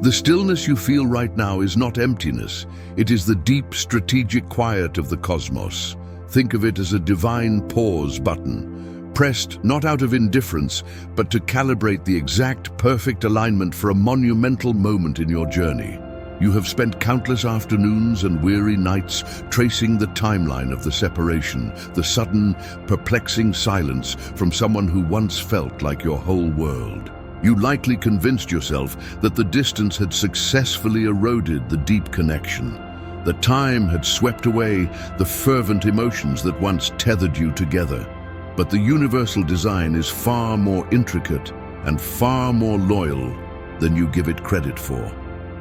The stillness you feel right now is not emptiness. It is the deep, strategic quiet of the cosmos. Think of it as a divine pause button, pressed not out of indifference, but to calibrate the exact, perfect alignment for a monumental moment in your journey. You have spent countless afternoons and weary nights tracing the timeline of the separation, the sudden, perplexing silence from someone who once felt like your whole world. You likely convinced yourself that the distance had successfully eroded the deep connection. The time had swept away the fervent emotions that once tethered you together. But the universal design is far more intricate and far more loyal than you give it credit for.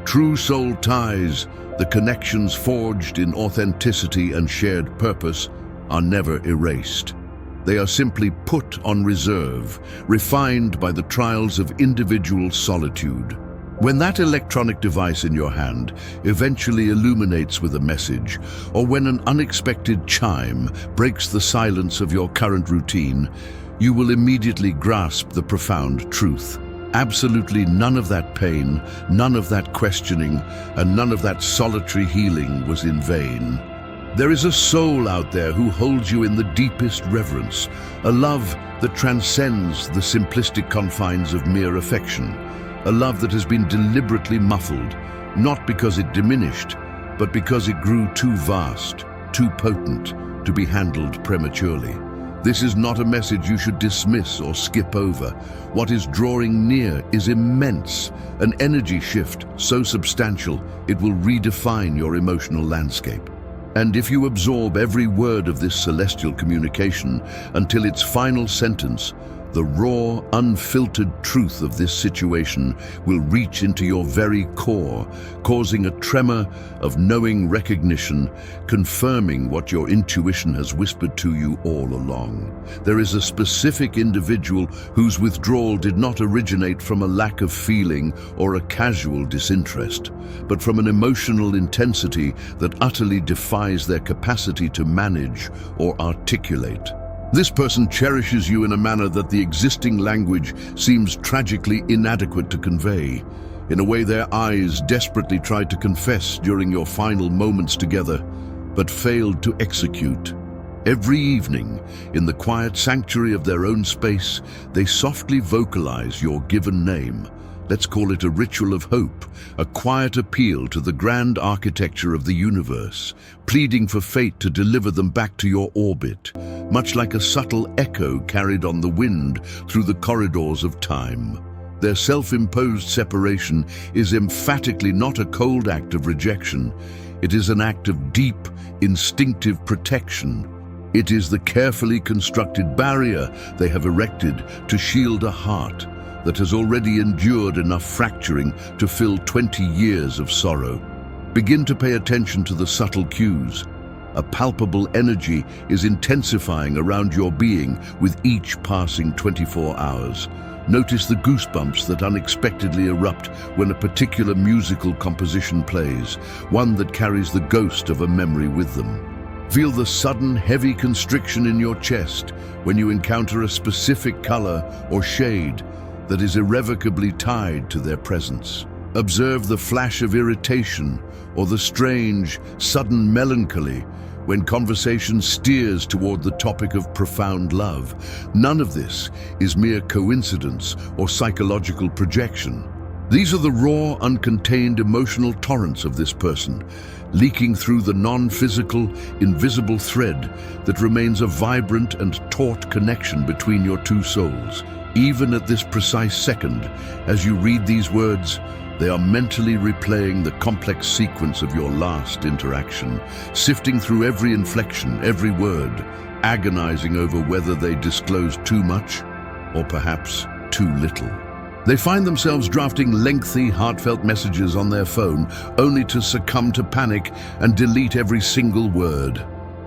True soul ties, the connections forged in authenticity and shared purpose, are never erased. They are simply put on reserve, refined by the trials of individual solitude. When that electronic device in your hand eventually illuminates with a message, or when an unexpected chime breaks the silence of your current routine, you will immediately grasp the profound truth. Absolutely none of that pain, none of that questioning, and none of that solitary healing was in vain. There is a soul out there who holds you in the deepest reverence, a love that transcends the simplistic confines of mere affection, a love that has been deliberately muffled, not because it diminished, but because it grew too vast, too potent to be handled prematurely. This is not a message you should dismiss or skip over. What is drawing near is immense, an energy shift so substantial it will redefine your emotional landscape. And if you absorb every word of this celestial communication until its final sentence, the raw, unfiltered truth of this situation will reach into your very core, causing a tremor of knowing recognition, confirming what your intuition has whispered to you all along. There is a specific individual whose withdrawal did not originate from a lack of feeling or a casual disinterest, but from an emotional intensity that utterly defies their capacity to manage or articulate. This person cherishes you in a manner that the existing language seems tragically inadequate to convey, in a way their eyes desperately tried to confess during your final moments together, but failed to execute. Every evening, in the quiet sanctuary of their own space, they softly vocalize your given name. Let's call it a ritual of hope, a quiet appeal to the grand architecture of the universe, pleading for fate to deliver them back to your orbit, much like a subtle echo carried on the wind through the corridors of time. Their self-imposed separation is emphatically not a cold act of rejection. It is an act of deep, instinctive protection. It is the carefully constructed barrier they have erected to shield a heart that has already endured enough fracturing to fill 20 years of sorrow. Begin to pay attention to the subtle cues. A palpable energy is intensifying around your being with each passing 24 hours. Notice the goosebumps that unexpectedly erupt when a particular musical composition plays, one that carries the ghost of a memory with them. Feel the sudden, heavy constriction in your chest when you encounter a specific color or shade that is irrevocably tied to their presence. Observe the flash of irritation or the strange, sudden melancholy when conversation steers toward the topic of profound love. None of this is mere coincidence or psychological projection. These are the raw, uncontained emotional torrents of this person, leaking through the non-physical, invisible thread that remains a vibrant and taut connection between your two souls. Even at this precise second, as you read these words, they are mentally replaying the complex sequence of your last interaction, sifting through every inflection, every word, agonizing over whether they disclosed too much or perhaps too little. They find themselves drafting lengthy, heartfelt messages on their phone, only to succumb to panic and delete every single word.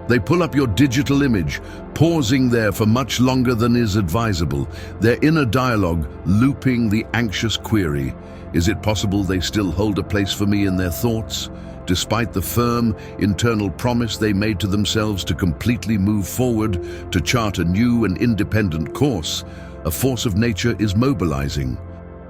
They pull up your digital image, pausing there for much longer than is advisable, their inner dialogue looping the anxious query, is it possible they still hold a place for me in their thoughts? Despite the firm, internal promise they made to themselves to completely move forward, to chart a new and independent course, a force of nature is mobilizing.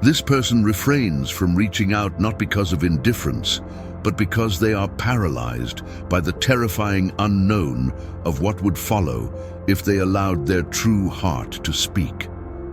This person refrains from reaching out not because of indifference, but because they are paralyzed by the terrifying unknown of what would follow if they allowed their true heart to speak.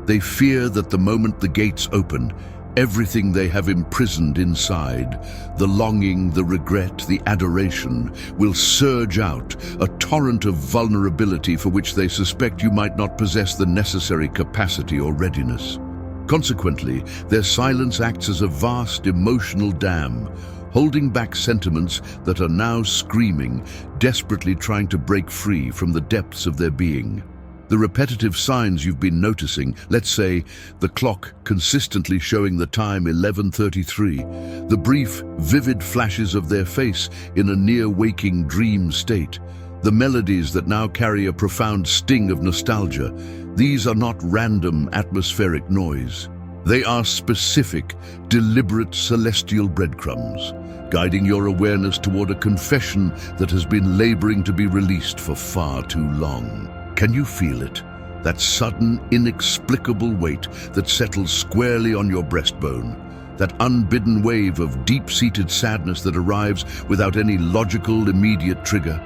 They fear that the moment the gates open, everything they have imprisoned inside, the longing, the regret, the adoration, will surge out, a torrent of vulnerability for which they suspect you might not possess the necessary capacity or readiness. Consequently, their silence acts as a vast emotional dam, holding back sentiments that are now screaming, desperately trying to break free from the depths of their being. The repetitive signs you've been noticing, let's say the clock consistently showing the time 11:33, the brief, vivid flashes of their face in a near-waking dream state, the melodies that now carry a profound sting of nostalgia, these are not random atmospheric noise. They are specific, deliberate celestial breadcrumbs, guiding your awareness toward a confession that has been laboring to be released for far too long. Can you feel it? That sudden, inexplicable weight that settles squarely on your breastbone. That unbidden wave of deep-seated sadness that arrives without any logical, immediate trigger.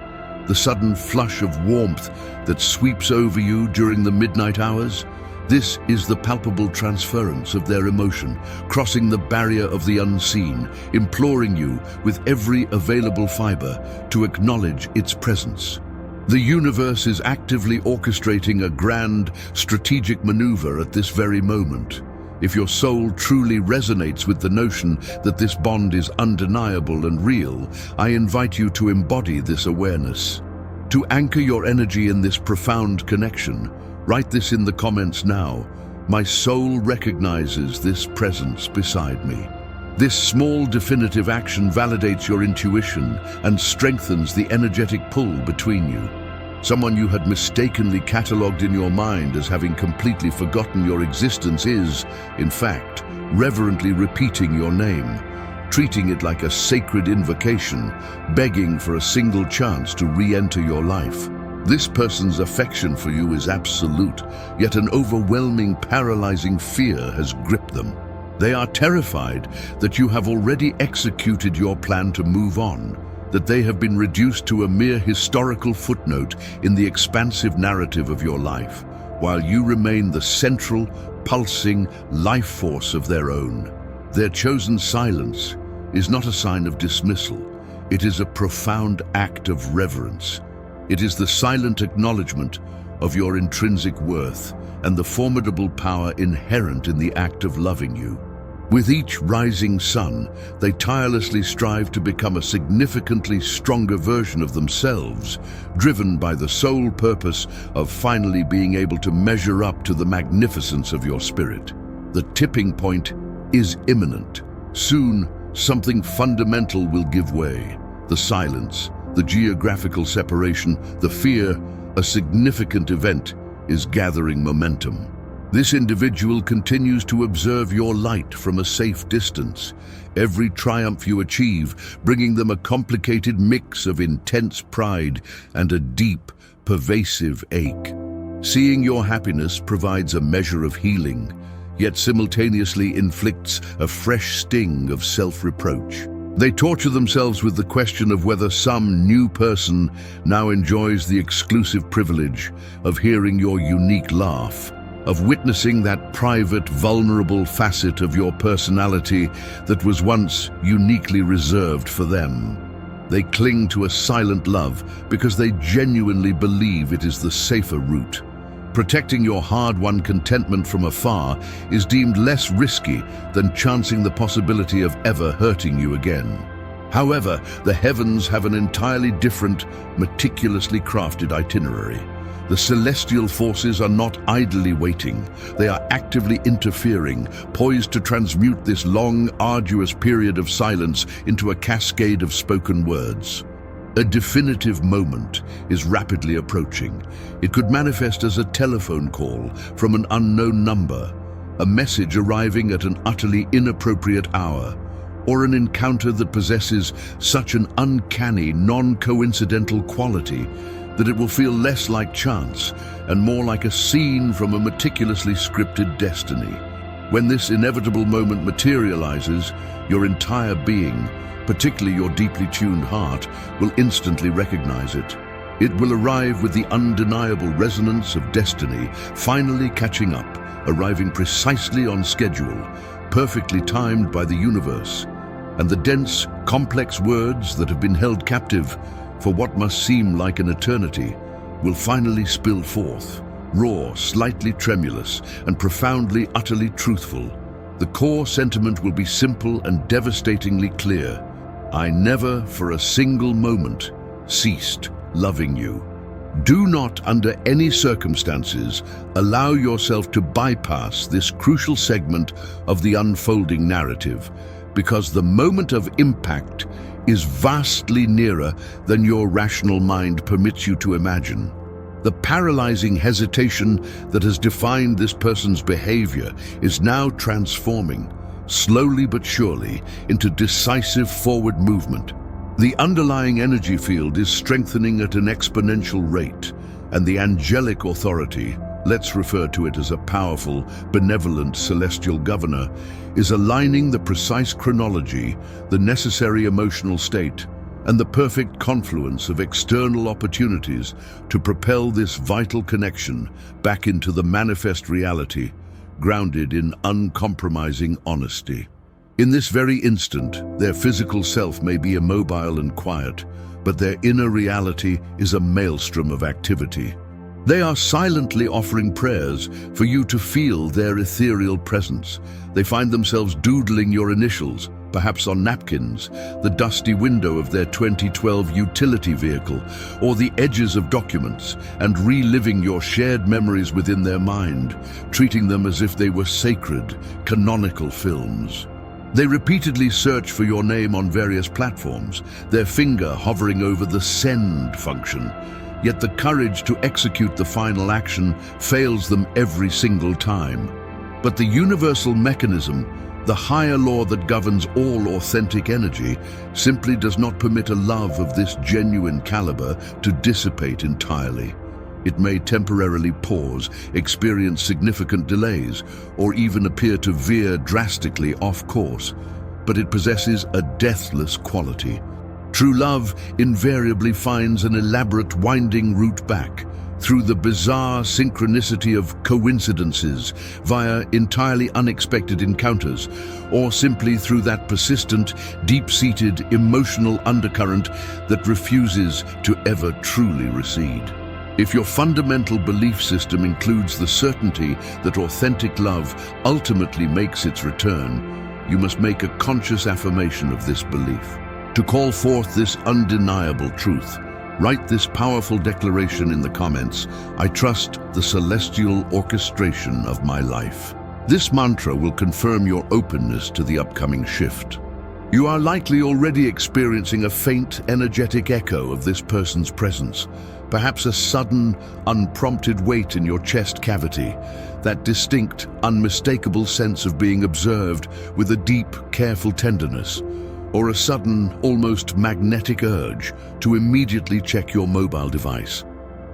The sudden flush of warmth that sweeps over you during the midnight hours. This is the palpable transference of their emotion, crossing the barrier of the unseen, imploring you with every available fiber to acknowledge its presence. The universe is actively orchestrating a grand, strategic maneuver at this very moment. If your soul truly resonates with the notion that this bond is undeniable and real, I invite you to embody this awareness. To anchor your energy in this profound connection, write this in the comments now. My soul recognizes this presence beside me. This small definitive action validates your intuition and strengthens the energetic pull between you. Someone you had mistakenly catalogued in your mind as having completely forgotten your existence is, in fact, reverently repeating your name, treating it like a sacred invocation, begging for a single chance to re-enter your life. This person's affection for you is absolute, yet an overwhelming, paralyzing fear has gripped them. They are terrified that you have already executed your plan to move on, that they have been reduced to a mere historical footnote in the expansive narrative of your life, while you remain the central, pulsing life force of their own. Their chosen silence is not a sign of dismissal. It is a profound act of reverence. It is the silent acknowledgement of your intrinsic worth and the formidable power inherent in the act of loving you. With each rising sun, they tirelessly strive to become a significantly stronger version of themselves, driven by the sole purpose of finally being able to measure up to the magnificence of your spirit. The tipping point is imminent. Soon, something fundamental will give way. The silence, the geographical separation, the fear, a significant event is gathering momentum. This individual continues to observe your light from a safe distance, every triumph you achieve bringing them a complicated mix of intense pride and a deep, pervasive ache. Seeing your happiness provides a measure of healing, yet simultaneously inflicts a fresh sting of self-reproach. They torture themselves with the question of whether some new person now enjoys the exclusive privilege of hearing your unique laugh, of witnessing that private, vulnerable facet of your personality that was once uniquely reserved for them. They cling to a silent love because they genuinely believe it is the safer route. Protecting your hard-won contentment from afar is deemed less risky than chancing the possibility of ever hurting you again. However, the heavens have an entirely different, meticulously crafted itinerary. The celestial forces are not idly waiting. They are actively interfering, poised to transmute this long, arduous period of silence into a cascade of spoken words. A definitive moment is rapidly approaching. It could manifest as a telephone call from an unknown number, a message arriving at an utterly inappropriate hour, or an encounter that possesses such an uncanny, non-coincidental quality that it will feel less like chance and more like a scene from a meticulously scripted destiny. When this inevitable moment materializes, your entire being, particularly your deeply tuned heart, will instantly recognize it. It will arrive with the undeniable resonance of destiny, finally catching up, arriving precisely on schedule, perfectly timed by the universe. And the dense, complex words that have been held captive for what must seem like an eternity will finally spill forth, raw, slightly tremulous, and profoundly, utterly truthful. The core sentiment will be simple and devastatingly clear. I never, for a single moment, ceased loving you. Do not, under any circumstances, allow yourself to bypass this crucial segment of the unfolding narrative, because the moment of impact is vastly nearer than your rational mind permits you to imagine. The paralyzing hesitation that has defined this person's behavior is now transforming, slowly but surely, into decisive forward movement. The underlying energy field is strengthening at an exponential rate, and the angelic authority, let's refer to it as a powerful, benevolent celestial governor, is aligning the precise chronology, the necessary emotional state, and the perfect confluence of external opportunities to propel this vital connection back into the manifest reality, grounded in uncompromising honesty. In this very instant, their physical self may be immobile and quiet, but their inner reality is a maelstrom of activity. They are silently offering prayers for you to feel their ethereal presence. They find themselves doodling your initials, perhaps on napkins, the dusty window of their 2012 utility vehicle, or the edges of documents, and reliving your shared memories within their mind, treating them as if they were sacred, canonical films. They repeatedly search for your name on various platforms, their finger hovering over the send function. Yet the courage to execute the final action fails them every single time. But the universal mechanism, the higher law that governs all authentic energy, simply does not permit a love of this genuine caliber to dissipate entirely. It may temporarily pause, experience significant delays, or even appear to veer drastically off course, but it possesses a deathless quality. True love invariably finds an elaborate winding route back, through the bizarre synchronicity of coincidences, via entirely unexpected encounters, or simply through that persistent, deep-seated emotional undercurrent that refuses to ever truly recede. If your fundamental belief system includes the certainty that authentic love ultimately makes its return, you must make a conscious affirmation of this belief. To call forth this undeniable truth, write this powerful declaration in the comments: I trust the celestial orchestration of my life. This mantra will confirm your openness to the upcoming shift. You are likely already experiencing a faint, energetic echo of this person's presence, perhaps a sudden, unprompted weight in your chest cavity, that distinct, unmistakable sense of being observed with a deep, careful tenderness, or a sudden, almost magnetic urge to immediately check your mobile device.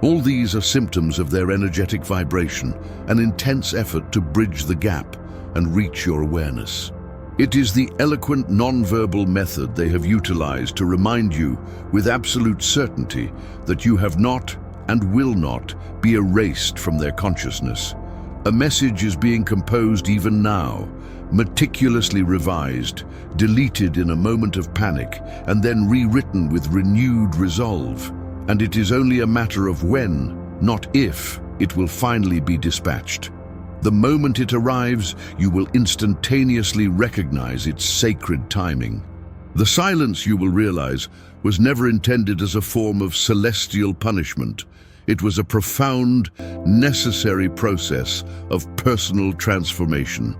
All these are symptoms of their energetic vibration, an intense effort to bridge the gap and reach your awareness. It is the eloquent non-verbal method they have utilized to remind you with absolute certainty that you have not and will not be erased from their consciousness. A message is being composed even now, meticulously revised, deleted in a moment of panic, and then rewritten with renewed resolve. And it is only a matter of when, not if, it will finally be dispatched. The moment it arrives, you will instantaneously recognize its sacred timing. The silence, you will realize, was never intended as a form of celestial punishment. It was a profound, necessary process of personal transformation.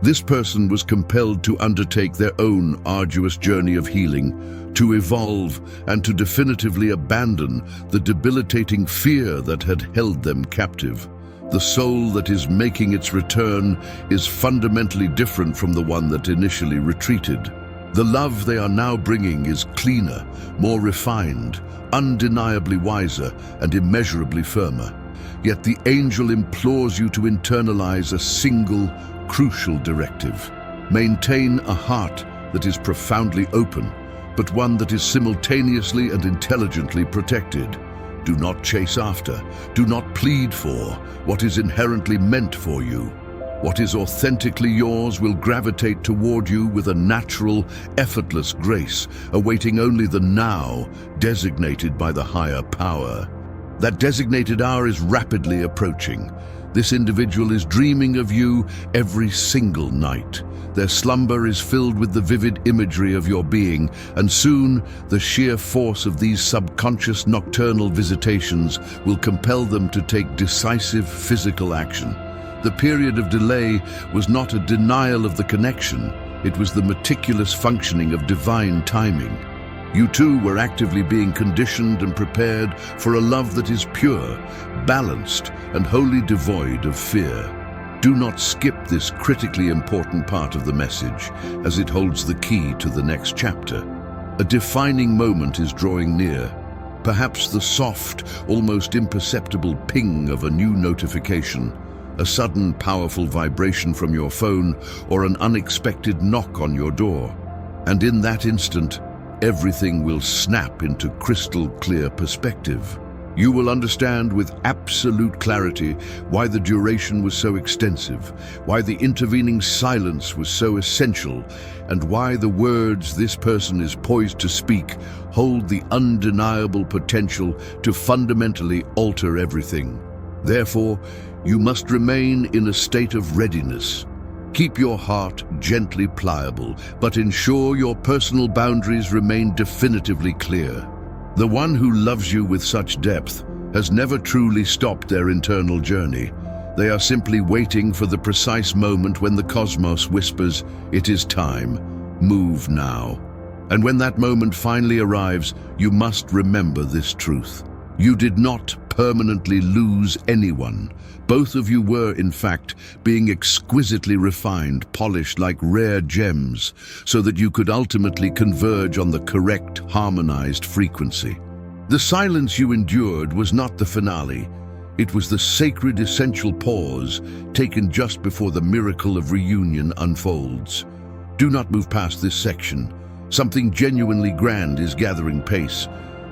This person was compelled to undertake their own arduous journey of healing, to evolve and to definitively abandon the debilitating fear that had held them captive. The soul that is making its return is fundamentally different from the one that initially retreated. The love they are now bringing is cleaner, more refined, undeniably wiser, and immeasurably firmer. Yet the angel implores you to internalize a single, crucial directive. Maintain a heart that is profoundly open, but one that is simultaneously and intelligently protected. Do not chase after, do not plead for what is inherently meant for you. What is authentically yours will gravitate toward you with a natural, effortless grace, awaiting only the now designated by the higher power. That designated hour is rapidly approaching. This individual is dreaming of you every single night. Their slumber is filled with the vivid imagery of your being, and soon the sheer force of these subconscious nocturnal visitations will compel them to take decisive physical action. The period of delay was not a denial of the connection, it was the meticulous functioning of divine timing. You two were actively being conditioned and prepared for a love that is pure, balanced, and wholly devoid of fear. Do not skip this critically important part of the message, as it holds the key to the next chapter. A defining moment is drawing near. Perhaps the soft, almost imperceptible ping of a new notification, a sudden powerful vibration from your phone, or an unexpected knock on your door. And in that instant, everything will snap into crystal clear perspective. You will understand with absolute clarity why the duration was so extensive, why the intervening silence was so essential, and why the words this person is poised to speak hold the undeniable potential to fundamentally alter everything. Therefore, you must remain in a state of readiness. Keep your heart gently pliable, but ensure your personal boundaries remain definitively clear. The one who loves you with such depth has never truly stopped their internal journey. They are simply waiting for the precise moment when the cosmos whispers, "It is time, move now." And when that moment finally arrives, you must remember this truth. You did not permanently lose anyone. Both of you were, in fact, being exquisitely refined, polished like rare gems, so that you could ultimately converge on the correct, harmonized frequency. The silence you endured was not the finale. It was the sacred, essential pause taken just before the miracle of reunion unfolds. Do not move past this section. Something genuinely grand is gathering pace.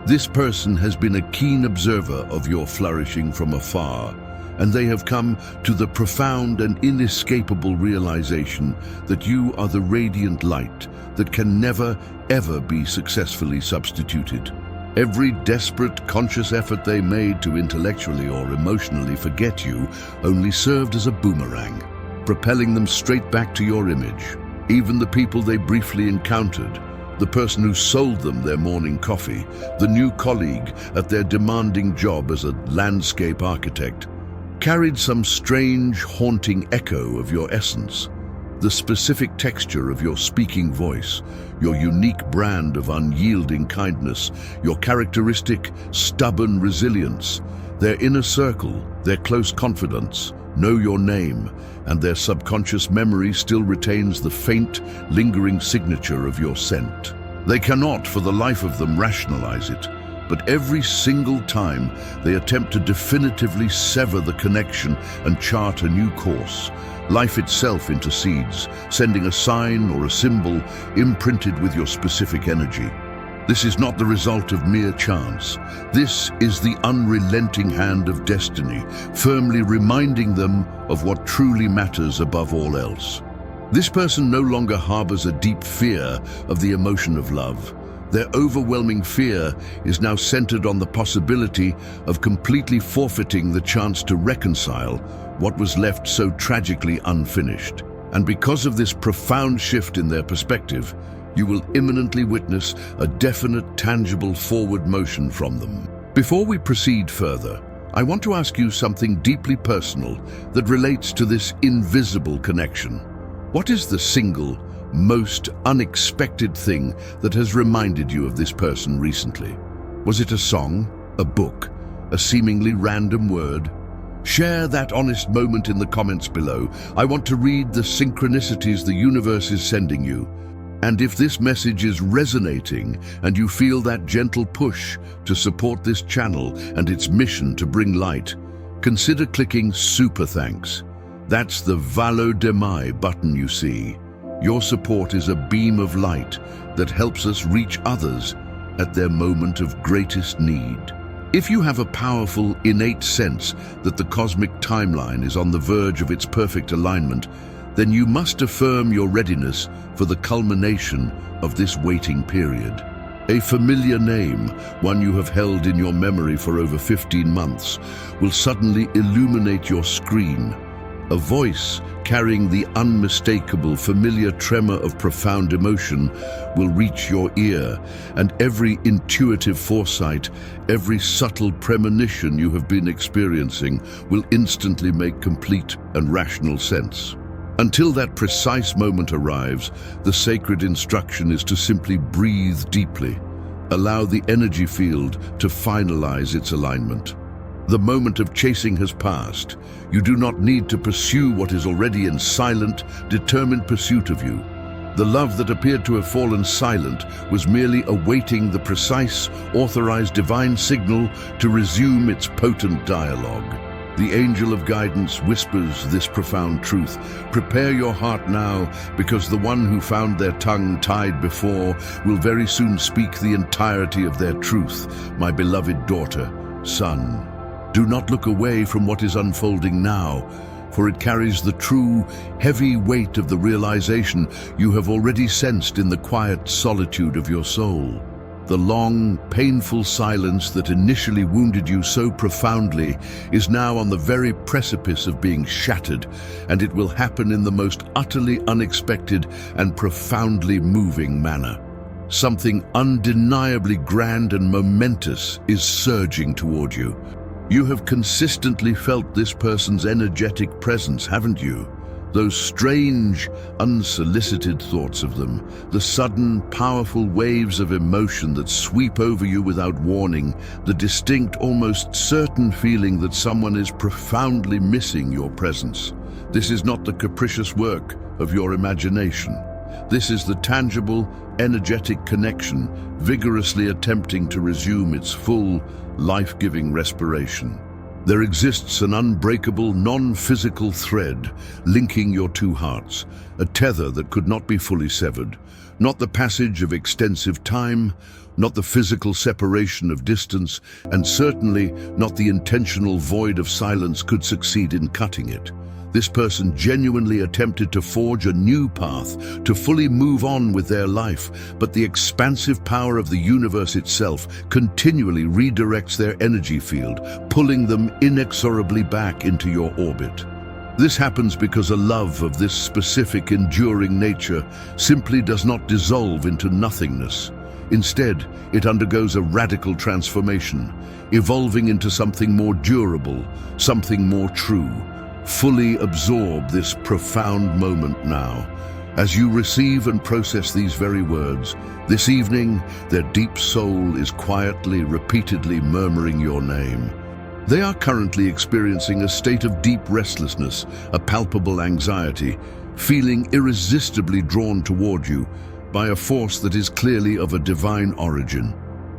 This person has been a keen observer of your flourishing from afar, and they have come to the profound and inescapable realization that you are the radiant light that can never, ever be successfully substituted. Every desperate, conscious effort they made to intellectually or emotionally forget you only served as a boomerang, propelling them straight back to your image. Even the people they briefly encountered, the person who sold them their morning coffee, the new colleague at their demanding job as a landscape architect, carried some strange, haunting echo of your essence. The specific texture of your speaking voice, your unique brand of unyielding kindness, your characteristic, stubborn resilience. Their inner circle, their close confidants, know your name, and their subconscious memory still retains the faint, lingering signature of your scent. They cannot, for the life of them, rationalize it, but every single time they attempt to definitively sever the connection and chart a new course, life itself intercedes, sending a sign or a symbol imprinted with your specific energy. This is not the result of mere chance. This is the unrelenting hand of destiny, firmly reminding them of what truly matters above all else. This person no longer harbors a deep fear of the emotion of love. Their overwhelming fear is now centered on the possibility of completely forfeiting the chance to reconcile what was left so tragically unfinished. And because of this profound shift in their perspective, you will imminently witness a definite, tangible forward motion from them. Before we proceed further, I want to ask you something deeply personal that relates to this invisible connection. What is the single, most unexpected thing that has reminded you of this person recently? Was it a song, a book, a seemingly random word? Share that honest moment in the comments below. I want to read the synchronicities the universe is sending you. And if this message is resonating and you feel that gentle push to support this channel and its mission to bring light, consider clicking Super Thanks. That's the Valo de Mai button you see. Your support is a beam of light that helps us reach others at their moment of greatest need. If you have a powerful, innate sense that the cosmic timeline is on the verge of its perfect alignment, then you must affirm your readiness for the culmination of this waiting period. A familiar name, one you have held in your memory for over 15 months, will suddenly illuminate your screen. A voice carrying the unmistakable, familiar tremor of profound emotion will reach your ear, and every intuitive foresight, every subtle premonition you have been experiencing will instantly make complete and rational sense. Until that precise moment arrives, the sacred instruction is to simply breathe deeply. Allow the energy field to finalize its alignment. The moment of chasing has passed. You do not need to pursue what is already in silent, determined pursuit of you. The love that appeared to have fallen silent was merely awaiting the precise, authorized divine signal to resume its potent dialogue. The angel of guidance whispers this profound truth. Prepare your heart now, because the one who found their tongue tied before will very soon speak the entirety of their truth. My beloved daughter, son, do not look away from what is unfolding now, for it carries the true, heavy weight of the realization you have already sensed in the quiet solitude of your soul. The long, painful silence that initially wounded you so profoundly is now on the very precipice of being shattered, and it will happen in the most utterly unexpected and profoundly moving manner. Something undeniably grand and momentous is surging toward you. You have consistently felt this person's energetic presence, haven't you? Those strange, unsolicited thoughts of them, the sudden, powerful waves of emotion that sweep over you without warning, the distinct, almost certain feeling that someone is profoundly missing your presence. This is not the capricious work of your imagination. This is the tangible, energetic connection, vigorously attempting to resume its full, life-giving respiration. There exists an unbreakable, non-physical thread linking your two hearts, a tether that could not be fully severed. Not the passage of extensive time, not the physical separation of distance, and certainly not the intentional void of silence could succeed in cutting it. This person genuinely attempted to forge a new path, to fully move on with their life, but the expansive power of the universe itself continually redirects their energy field, pulling them inexorably back into your orbit. This happens because a love of this specific, enduring nature simply does not dissolve into nothingness. Instead, it undergoes a radical transformation, evolving into something more durable, something more true. Fully absorb this profound moment now. As you receive and process these very words, this evening, their deep soul is quietly, repeatedly murmuring your name. They are currently experiencing a state of deep restlessness, a palpable anxiety, feeling irresistibly drawn toward you by a force that is clearly of a divine origin.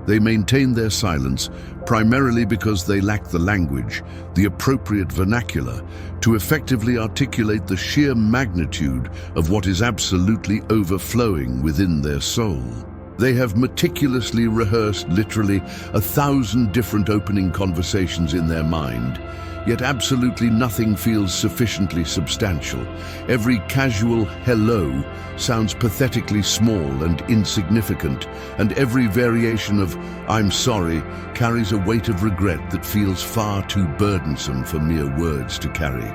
They maintain their silence primarily because they lack the language, the appropriate vernacular, to effectively articulate the sheer magnitude of what is absolutely overflowing within their soul. They have meticulously rehearsed literally 1,000 different opening conversations in their mind, yet absolutely nothing feels sufficiently substantial. Every casual hello sounds pathetically small and insignificant, and every variation of "I'm sorry" carries a weight of regret that feels far too burdensome for mere words to carry.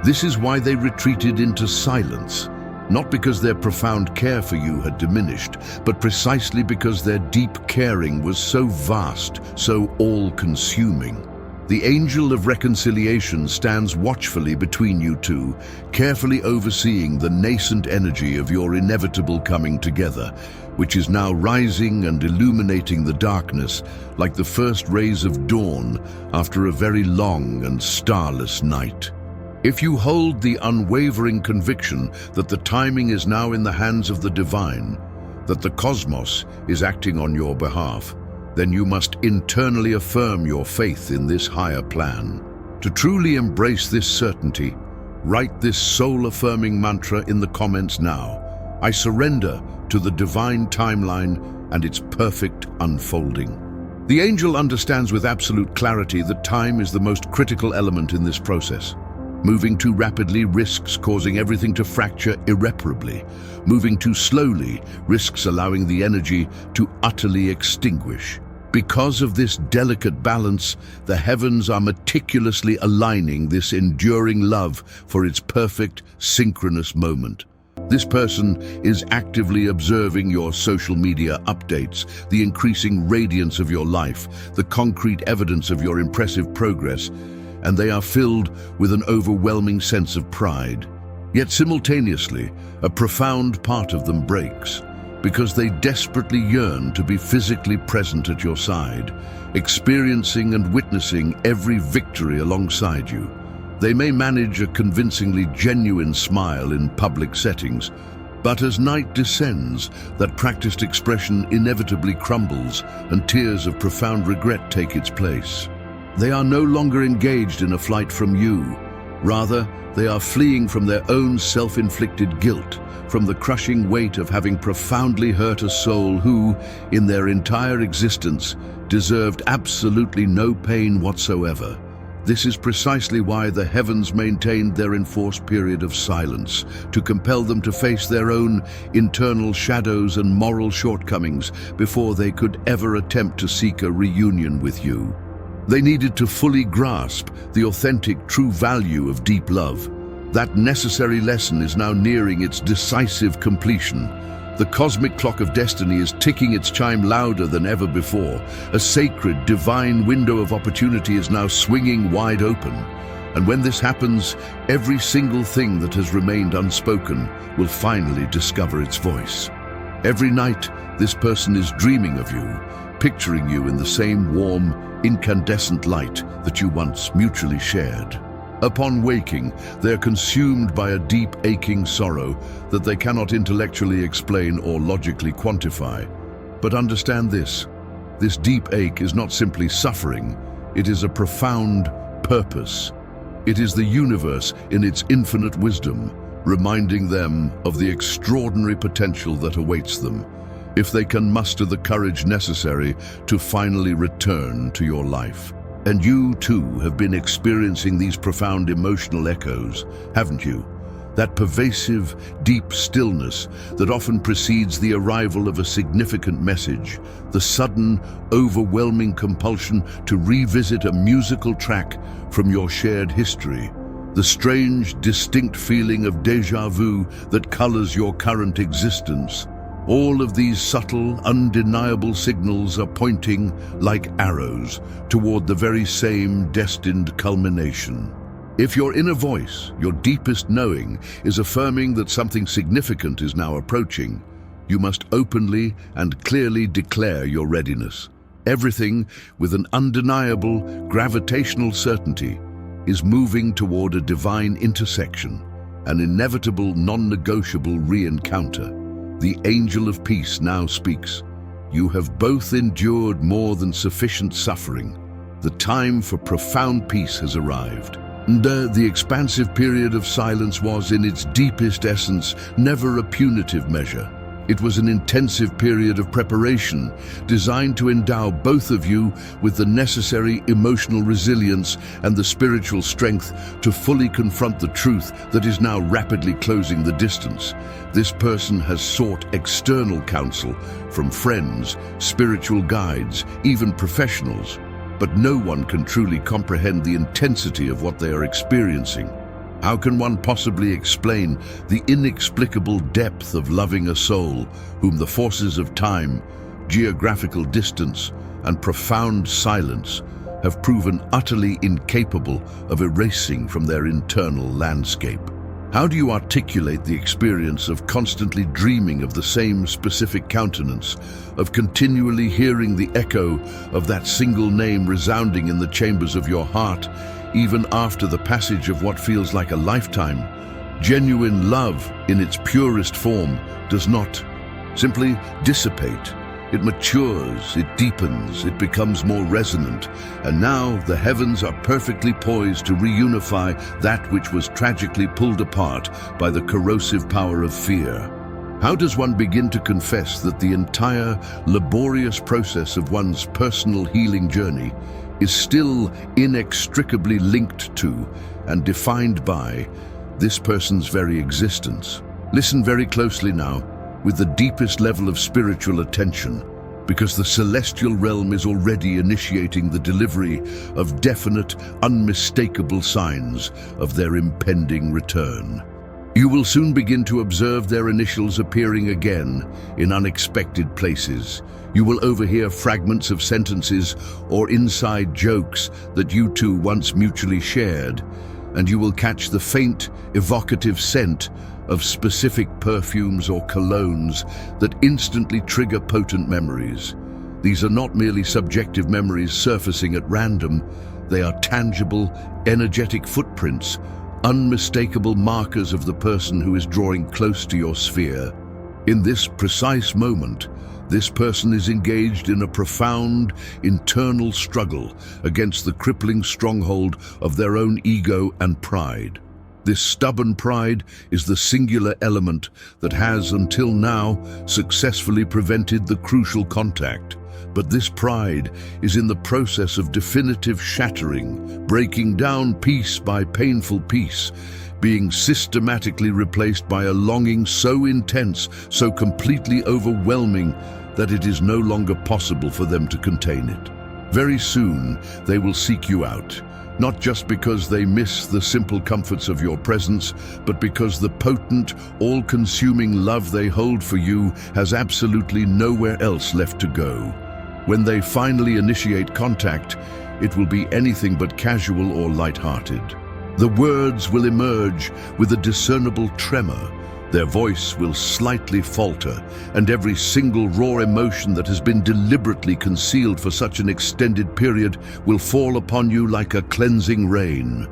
This is why they retreated into silence, not because their profound care for you had diminished, but precisely because their deep caring was so vast, so all-consuming. The angel of reconciliation stands watchfully between you two, carefully overseeing the nascent energy of your inevitable coming together, which is now rising and illuminating the darkness like the first rays of dawn after a very long and starless night. If you hold the unwavering conviction that the timing is now in the hands of the divine, that the cosmos is acting on your behalf, then you must internally affirm your faith in this higher plan. To truly embrace this certainty, Write this soul-affirming mantra in the comments now. I surrender to the divine timeline and its perfect unfolding. The angel understands with absolute clarity that time is the most critical element in this process. Moving too rapidly risks causing everything to fracture irreparably. Moving too slowly risks allowing the energy to utterly extinguish. Because of this delicate balance, the heavens are meticulously aligning this enduring love for its perfect, synchronous moment. This person is actively observing your social media updates, the increasing radiance of your life, the concrete evidence of your impressive progress, and they are filled with an overwhelming sense of pride. Yet simultaneously, a profound part of them breaks, because they desperately yearn to be physically present at your side, experiencing and witnessing every victory alongside you. They may manage a convincingly genuine smile in public settings, but as night descends, that practiced expression inevitably crumbles and tears of profound regret take its place. They are no longer engaged in a flight from you. Rather, they are fleeing from their own self-inflicted guilt, from the crushing weight of having profoundly hurt a soul who, in their entire existence, deserved absolutely no pain whatsoever. This is precisely why the heavens maintained their enforced period of silence, to compel them to face their own internal shadows and moral shortcomings before they could ever attempt to seek a reunion with you. They needed to fully grasp the authentic, true value of deep love. That necessary lesson is now nearing its decisive completion. The cosmic clock of destiny is ticking its chime louder than ever before. A sacred, divine window of opportunity is now swinging wide open. And when this happens, every single thing that has remained unspoken will finally discover its voice. Every night, this person is dreaming of you, picturing you in the same warm, incandescent light that you once mutually shared. Upon waking, they are consumed by a deep, aching sorrow that they cannot intellectually explain or logically quantify. But understand this deep ache is not simply suffering, it is a profound purpose. It is the universe in its infinite wisdom, reminding them of the extraordinary potential that awaits them, if they can muster the courage necessary to finally return to your life. And you, too, have been experiencing these profound emotional echoes, haven't you? That pervasive, deep stillness that often precedes the arrival of a significant message, the sudden, overwhelming compulsion to revisit a musical track from your shared history, the strange, distinct feeling of déjà vu that colors your current existence. All of these subtle, undeniable signals are pointing, like arrows, toward the very same destined culmination. If your inner voice, your deepest knowing, is affirming that something significant is now approaching, you must openly and clearly declare your readiness. Everything, with an undeniable, gravitational certainty, is moving toward a divine intersection, an inevitable, non-negotiable re-encounter. The angel of peace now speaks. You have both endured more than sufficient suffering. The time for profound peace has arrived. And the expansive period of silence was, in its deepest essence, never a punitive measure. It was an intensive period of preparation, designed to endow both of you with the necessary emotional resilience and the spiritual strength to fully confront the truth that is now rapidly closing the distance. This person has sought external counsel from friends, spiritual guides, even professionals, but no one can truly comprehend the intensity of what they are experiencing. How can one possibly explain the inexplicable depth of loving a soul whom the forces of time, geographical distance, and profound silence have proven utterly incapable of erasing from their internal landscape? How do you articulate the experience of constantly dreaming of the same specific countenance, of continually hearing the echo of that single name resounding in the chambers of your heart, even after the passage of what feels like a lifetime? Genuine love, in its purest form, does not simply dissipate. It matures, it deepens, it becomes more resonant, and now the heavens are perfectly poised to reunify that which was tragically pulled apart by the corrosive power of fear. How does one begin to confess that the entire laborious process of one's personal healing journey is still inextricably linked to and defined by this person's very existence? Listen very closely now, with the deepest level of spiritual attention, because the celestial realm is already initiating the delivery of definite, unmistakable signs of their impending return. You will soon begin to observe their initials appearing again in unexpected places. You will overhear fragments of sentences or inside jokes that you two once mutually shared, and you will catch the faint, evocative scent of specific perfumes or colognes that instantly trigger potent memories. These are not merely subjective memories surfacing at random. They are tangible, energetic footprints, unmistakable markers of the person who is drawing close to your sphere. In this precise moment, this person is engaged in a profound internal struggle against the crippling stronghold of their own ego and pride. This stubborn pride is the singular element that has, until now, successfully prevented the crucial contact. But this pride is in the process of definitive shattering, breaking down piece by painful piece, being systematically replaced by a longing so intense, so completely overwhelming, that it is no longer possible for them to contain it. Very soon, they will seek you out, not just because they miss the simple comforts of your presence, but because the potent, all-consuming love they hold for you has absolutely nowhere else left to go. When they finally initiate contact, it will be anything but casual or light-hearted. The words will emerge with a discernible tremor. Their voice will slightly falter, and every single raw emotion that has been deliberately concealed for such an extended period will fall upon you like a cleansing rain.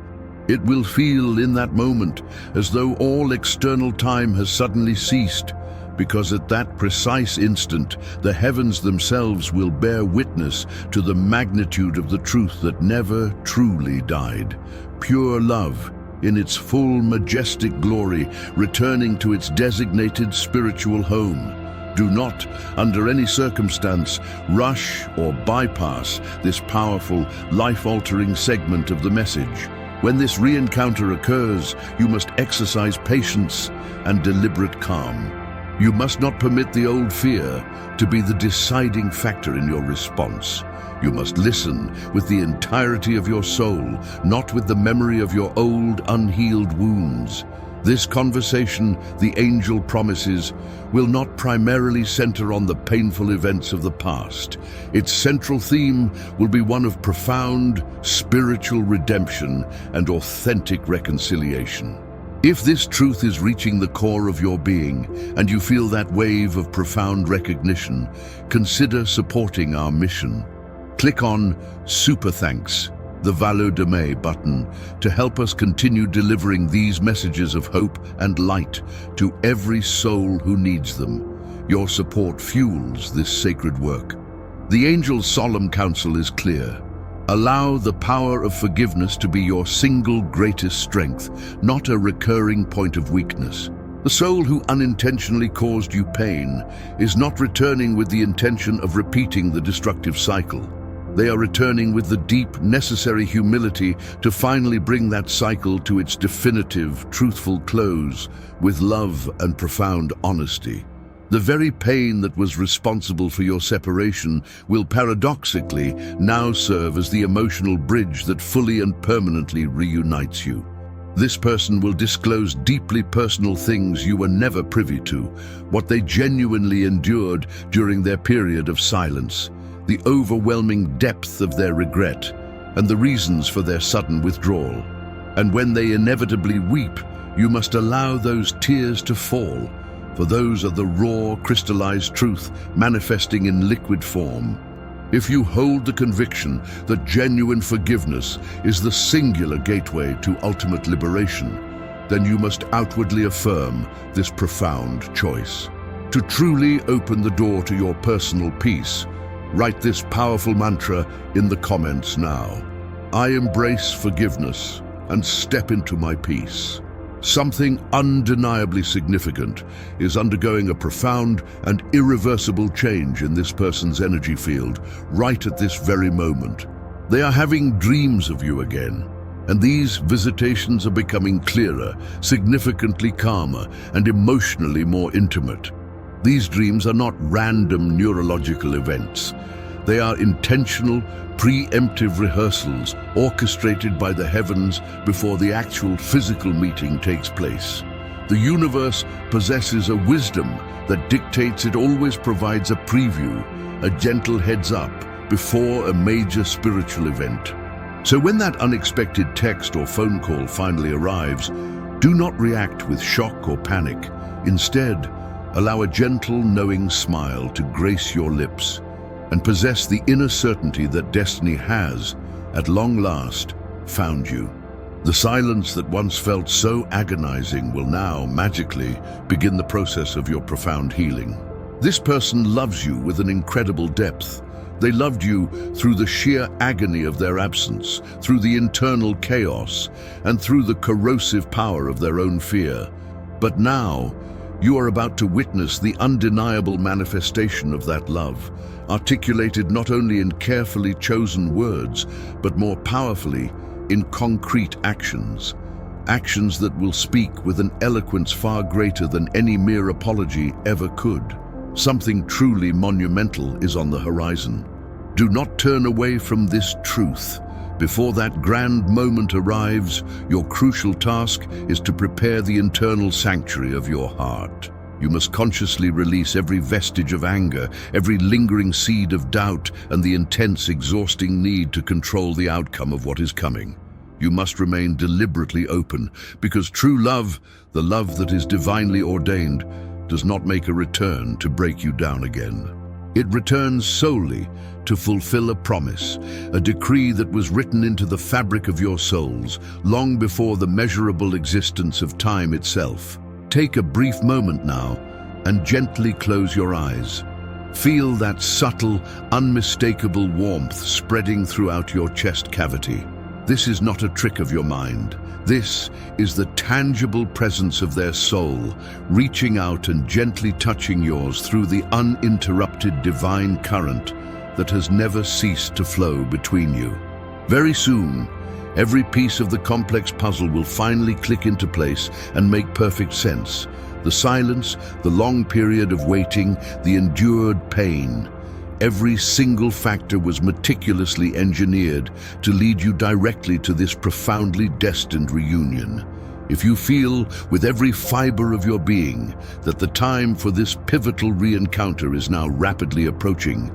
It will feel in that moment as though all external time has suddenly ceased, because at that precise instant, the heavens themselves will bear witness to the magnitude of the truth that never truly died. Pure love, in its full majestic glory, returning to its designated spiritual home. Do not, under any circumstance, rush or bypass this powerful, life-altering segment of the message. When this re-encounter occurs, you must exercise patience and deliberate calm. You must not permit the old fear to be the deciding factor in your response. You must listen with the entirety of your soul, not with the memory of your old, unhealed wounds. This conversation, the angel promises, will not primarily center on the painful events of the past. Its central theme will be one of profound, spiritual redemption and authentic reconciliation. If this truth is reaching the core of your being, and you feel that wave of profound recognition, consider supporting our mission. Click on Super Thanks, the Valeur de Mai button, to help us continue delivering these messages of hope and light to every soul who needs them. Your support fuels this sacred work. The angel's solemn counsel is clear. Allow the power of forgiveness to be your single greatest strength, not a recurring point of weakness. The soul who unintentionally caused you pain is not returning with the intention of repeating the destructive cycle. They are returning with the deep, necessary humility to finally bring that cycle to its definitive, truthful close with love and profound honesty. The very pain that was responsible for your separation will paradoxically now serve as the emotional bridge that fully and permanently reunites you. This person will disclose deeply personal things you were never privy to, what they genuinely endured during their period of silence, the overwhelming depth of their regret, and the reasons for their sudden withdrawal. And when they inevitably weep, you must allow those tears to fall, for those are the raw, crystallized truth manifesting in liquid form. If you hold the conviction that genuine forgiveness is the singular gateway to ultimate liberation, then you must outwardly affirm this profound choice. To truly open the door to your personal peace, write this powerful mantra in the comments now. I embrace forgiveness and step into my peace. Something undeniably significant is undergoing a profound and irreversible change in this person's energy field right at this very moment. They are having dreams of you again, and these visitations are becoming clearer, significantly calmer, and emotionally more intimate. These dreams are not random neurological events. They are intentional, preemptive rehearsals orchestrated by the heavens before the actual physical meeting takes place. The universe possesses a wisdom that dictates it always provides a preview, a gentle heads up before a major spiritual event. So when that unexpected text or phone call finally arrives, do not react with shock or panic. Instead, allow a gentle, knowing smile to grace your lips and possess the inner certainty that destiny has, at long last, found you. The silence that once felt so agonizing will now, magically, begin the process of your profound healing. This person loves you with an incredible depth. They loved you through the sheer agony of their absence, through the internal chaos, and through the corrosive power of their own fear. But now, you are about to witness the undeniable manifestation of that love, articulated not only in carefully chosen words, but more powerfully in concrete actions. Actions that will speak with an eloquence far greater than any mere apology ever could. Something truly monumental is on the horizon. Do not turn away from this truth. Before that grand moment arrives, your crucial task is to prepare the internal sanctuary of your heart. You must consciously release every vestige of anger, every lingering seed of doubt, and the intense, exhausting need to control the outcome of what is coming. You must remain deliberately open, because true love, the love that is divinely ordained, does not make a return to break you down again. It returns solely to fulfill a promise, a decree that was written into the fabric of your souls long before the measurable existence of time itself. Take a brief moment now and gently close your eyes. Feel that subtle, unmistakable warmth spreading throughout your chest cavity. This is not a trick of your mind. This is the tangible presence of their soul, reaching out and gently touching yours through the uninterrupted divine current that has never ceased to flow between you. Very soon, every piece of the complex puzzle will finally click into place and make perfect sense. The silence, the long period of waiting, the endured pain. Every single factor was meticulously engineered to lead you directly to this profoundly destined reunion. If you feel with every fiber of your being that the time for this pivotal re-encounter is now rapidly approaching,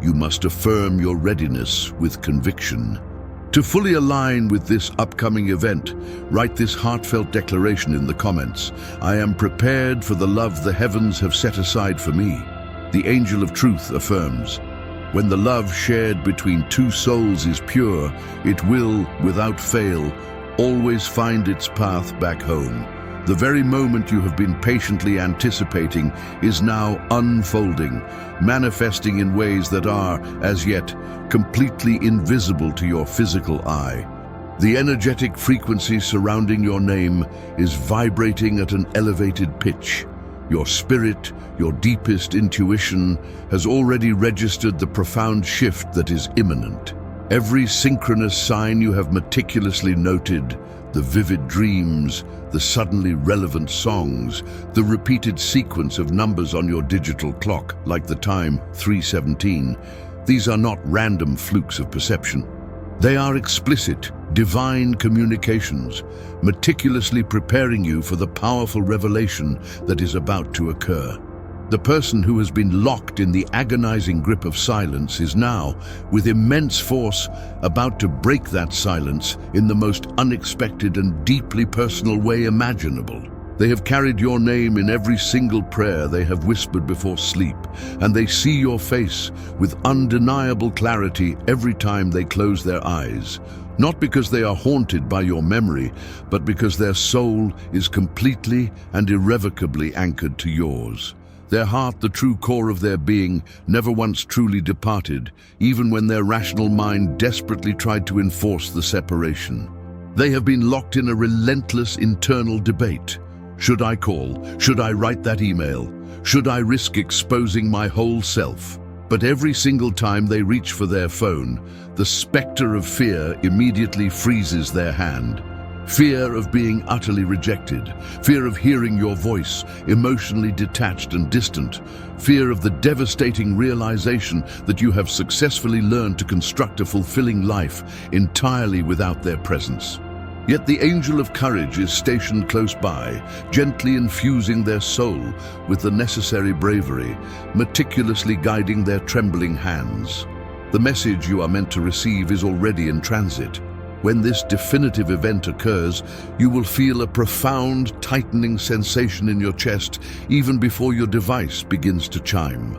you must affirm your readiness with conviction. To fully align with this upcoming event, write this heartfelt declaration in the comments. I am prepared for the love the heavens have set aside for me. The angel of truth affirms, when the love shared between two souls is pure, it will, without fail, always find its path back home. The very moment you have been patiently anticipating is now unfolding, manifesting in ways that are, as yet, completely invisible to your physical eye. The energetic frequency surrounding your name is vibrating at an elevated pitch. Your spirit, your deepest intuition, has already registered the profound shift that is imminent. Every synchronous sign you have meticulously noted, the vivid dreams, the suddenly relevant songs, the repeated sequence of numbers on your digital clock, like the time 3:17, these are not random flukes of perception. They are explicit, divine communications, meticulously preparing you for the powerful revelation that is about to occur. The person who has been locked in the agonizing grip of silence is now, with immense force, about to break that silence in the most unexpected and deeply personal way imaginable. They have carried your name in every single prayer they have whispered before sleep, and they see your face with undeniable clarity every time they close their eyes. Not because they are haunted by your memory, but because their soul is completely and irrevocably anchored to yours. Their heart, the true core of their being, never once truly departed, even when their rational mind desperately tried to enforce the separation. They have been locked in a relentless internal debate. Should I call? Should I write that email? Should I risk exposing my whole self? But every single time they reach for their phone, the specter of fear immediately freezes their hand. Fear of being utterly rejected, fear of hearing your voice, emotionally detached and distant, fear of the devastating realization that you have successfully learned to construct a fulfilling life entirely without their presence. Yet the angel of courage is stationed close by, gently infusing their soul with the necessary bravery, meticulously guiding their trembling hands. The message you are meant to receive is already in transit. When this definitive event occurs, you will feel a profound, tightening sensation in your chest even before your device begins to chime.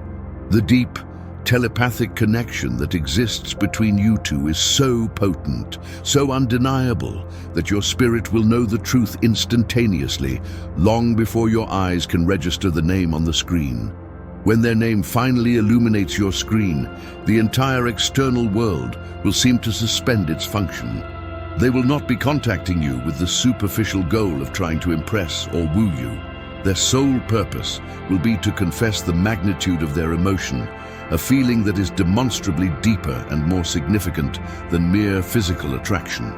The deep, telepathic connection that exists between you two is so potent, so undeniable, that your spirit will know the truth instantaneously, long before your eyes can register the name on the screen. When their name finally illuminates your screen, the entire external world will seem to suspend its function. They will not be contacting you with the superficial goal of trying to impress or woo you. Their sole purpose will be to confess the magnitude of their emotion, a feeling that is demonstrably deeper and more significant than mere physical attraction.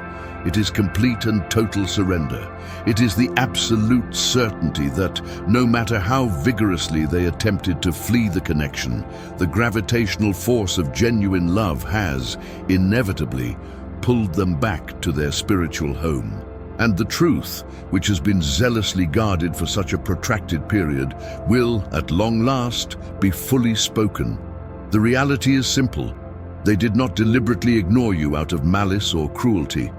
It is complete and total surrender. It is the absolute certainty that, no matter how vigorously they attempted to flee the connection, the gravitational force of genuine love has, inevitably, pulled them back to their spiritual home. And the truth, which has been zealously guarded for such a protracted period, will, at long last, be fully spoken. The reality is simple. They did not deliberately ignore you out of malice or cruelty.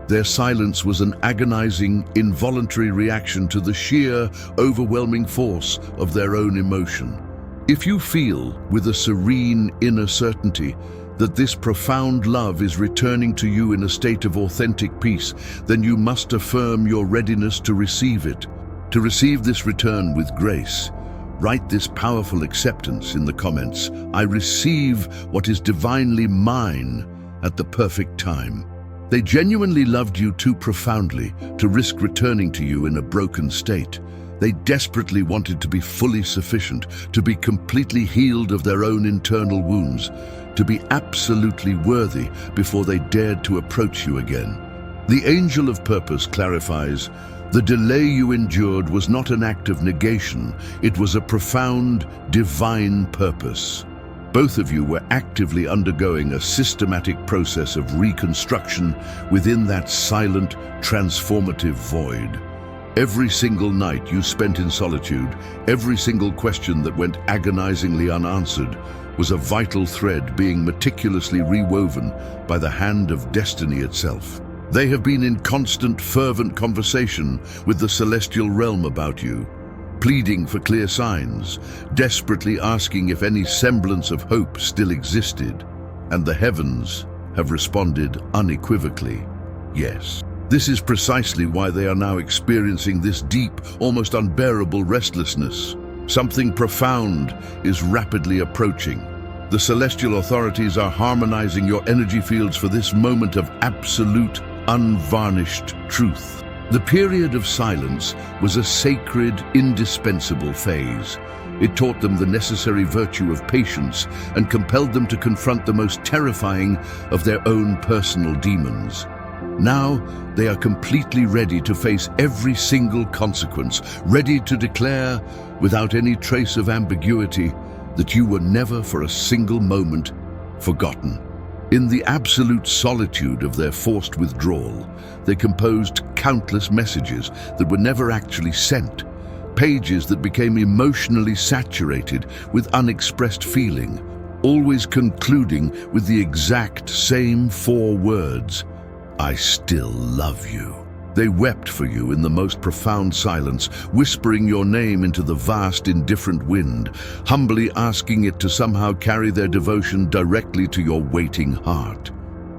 Their silence was an agonizing, involuntary reaction to the sheer, overwhelming force of their own emotion. If you feel, with a serene inner certainty, that this profound love is returning to you in a state of authentic peace, then you must affirm your readiness to receive it. To receive this return with grace, write this powerful acceptance in the comments. I receive what is divinely mine at the perfect time. They genuinely loved you too profoundly to risk returning to you in a broken state. They desperately wanted to be fully sufficient, to be completely healed of their own internal wounds, to be absolutely worthy before they dared to approach you again. The angel of purpose clarifies, the delay you endured was not an act of negation, it was a profound, divine purpose. Both of you were actively undergoing a systematic process of reconstruction within that silent, transformative void. Every single night you spent in solitude, every single question that went agonizingly unanswered, was a vital thread being meticulously rewoven by the hand of destiny itself. They have been in constant, fervent conversation with the celestial realm about you, pleading for clear signs, desperately asking if any semblance of hope still existed, and the heavens have responded unequivocally, yes. This is precisely why they are now experiencing this deep, almost unbearable restlessness. Something profound is rapidly approaching. The celestial authorities are harmonizing your energy fields for this moment of absolute, unvarnished truth. The period of silence was a sacred, indispensable phase. It taught them the necessary virtue of patience and compelled them to confront the most terrifying of their own personal demons. Now, they are completely ready to face every single consequence, ready to declare, without any trace of ambiguity, that you were never for a single moment forgotten. In the absolute solitude of their forced withdrawal, they composed countless messages that were never actually sent, pages that became emotionally saturated with unexpressed feeling, always concluding with the exact same 4 words, I still love you. They wept for you in the most profound silence, whispering your name into the vast, indifferent wind, humbly asking it to somehow carry their devotion directly to your waiting heart.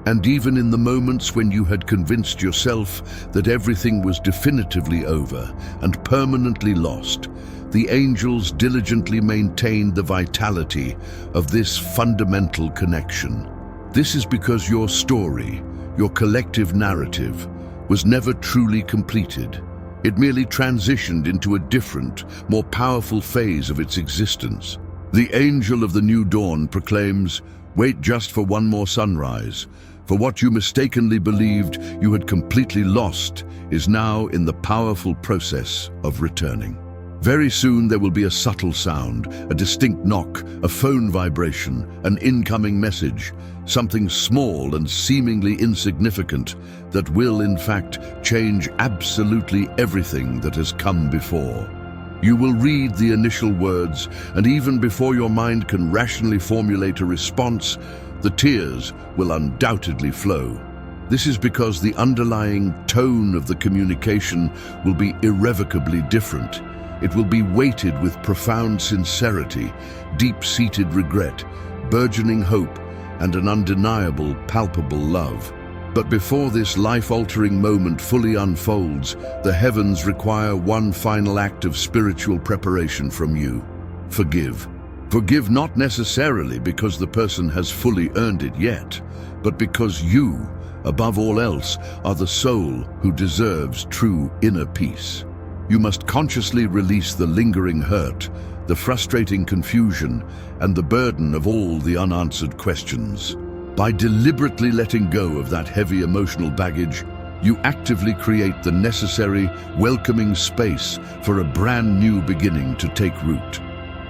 And even in the moments when you had convinced yourself that everything was definitively over and permanently lost, the angels diligently maintained the vitality of this fundamental connection. This is because your story, your collective narrative, was never truly completed. It merely transitioned into a different, more powerful phase of its existence. The angel of the new dawn proclaims, "Wait just for one more sunrise, for what you mistakenly believed you had completely lost is now in the powerful process of returning." Very soon there will be a subtle sound, a distinct knock, a phone vibration, an incoming message, something small and seemingly insignificant that will, in fact, change absolutely everything that has come before. You will read the initial words, and even before your mind can rationally formulate a response, the tears will undoubtedly flow. This is because the underlying tone of the communication will be irrevocably different. It will be weighted with profound sincerity, deep-seated regret, burgeoning hope, and an undeniable, palpable love. But before this life-altering moment fully unfolds, the heavens require one final act of spiritual preparation from you. Forgive. Forgive not necessarily because the person has fully earned it yet, but because you, above all else, are the soul who deserves true inner peace. You must consciously release the lingering hurt, the frustrating confusion, and the burden of all the unanswered questions. By deliberately letting go of that heavy emotional baggage, you actively create the necessary, welcoming space for a brand new beginning to take root.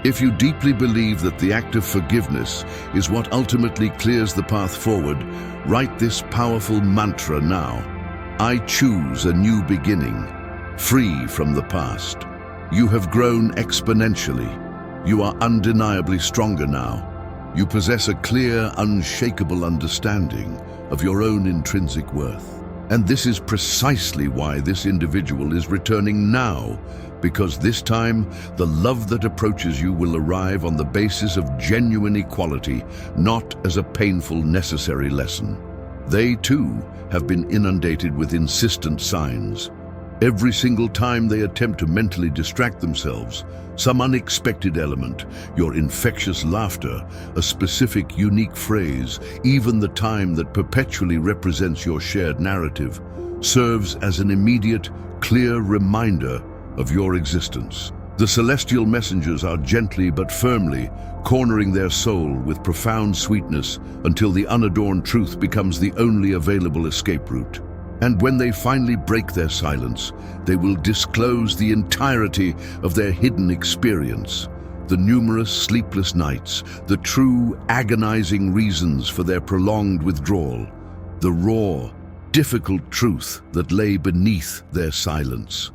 If you deeply believe that the act of forgiveness is what ultimately clears the path forward, write this powerful mantra now. I choose a new beginning, free from the past. You have grown exponentially. You are undeniably stronger now. You possess a clear, unshakable understanding of your own intrinsic worth. And this is precisely why this individual is returning now, because this time, the love that approaches you will arrive on the basis of genuine equality, not as a painful, necessary lesson. They, too, have been inundated with insistent signs. Every single time they attempt to mentally distract themselves, some unexpected element, your infectious laughter, a specific, unique phrase, even the time that perpetually represents your shared narrative, serves as an immediate, clear reminder of your existence. The celestial messengers are gently but firmly cornering their soul with profound sweetness until the unadorned truth becomes the only available escape route. And when they finally break their silence, they will disclose the entirety of their hidden experience, the numerous sleepless nights, the true agonizing reasons for their prolonged withdrawal, the raw, difficult truth that lay beneath their silence.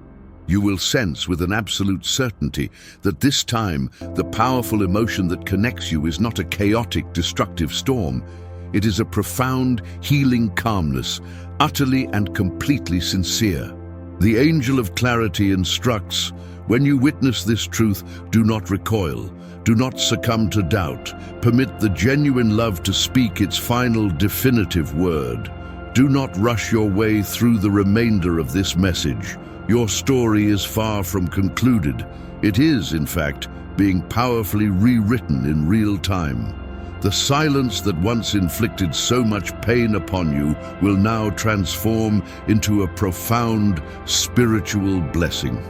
You will sense with an absolute certainty that this time the powerful emotion that connects you is not a chaotic, destructive storm. It is a profound, healing calmness, utterly and completely sincere. The angel of clarity instructs, when you witness this truth, do not recoil, do not succumb to doubt. Permit the genuine love to speak its final definitive word. Do not rush your way through the remainder of this message. Your story is far from concluded. It is, in fact, being powerfully rewritten in real time. The silence that once inflicted so much pain upon you will now transform into a profound spiritual blessing.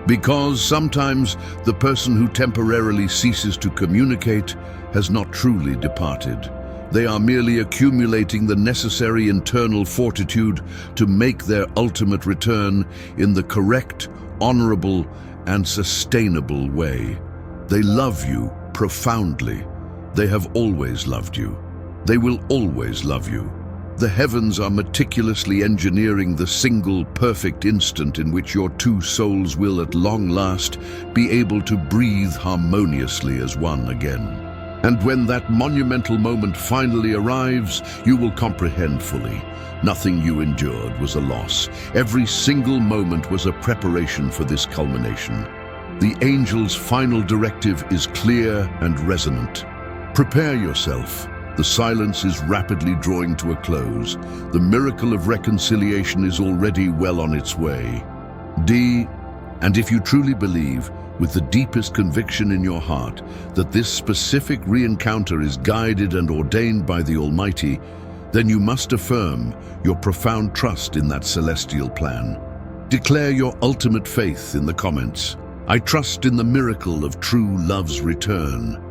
Because sometimes the person who temporarily ceases to communicate has not truly departed. They are merely accumulating the necessary internal fortitude to make their ultimate return in the correct, honorable, and sustainable way. They love you profoundly. They have always loved you. They will always love you. The heavens are meticulously engineering the single perfect instant in which your two souls will at long last be able to breathe harmoniously as one again. And when that monumental moment finally arrives, you will comprehend fully. Nothing you endured was a loss. Every single moment was a preparation for this culmination. The angel's final directive is clear and resonant. Prepare yourself. The silence is rapidly drawing to a close. The miracle of reconciliation is already well on its way. D. And if you truly believe, with the deepest conviction in your heart, that this specific re-encounter is guided and ordained by the Almighty, then you must affirm your profound trust in that celestial plan. Declare your ultimate faith in the comments. I trust in the miracle of true love's return.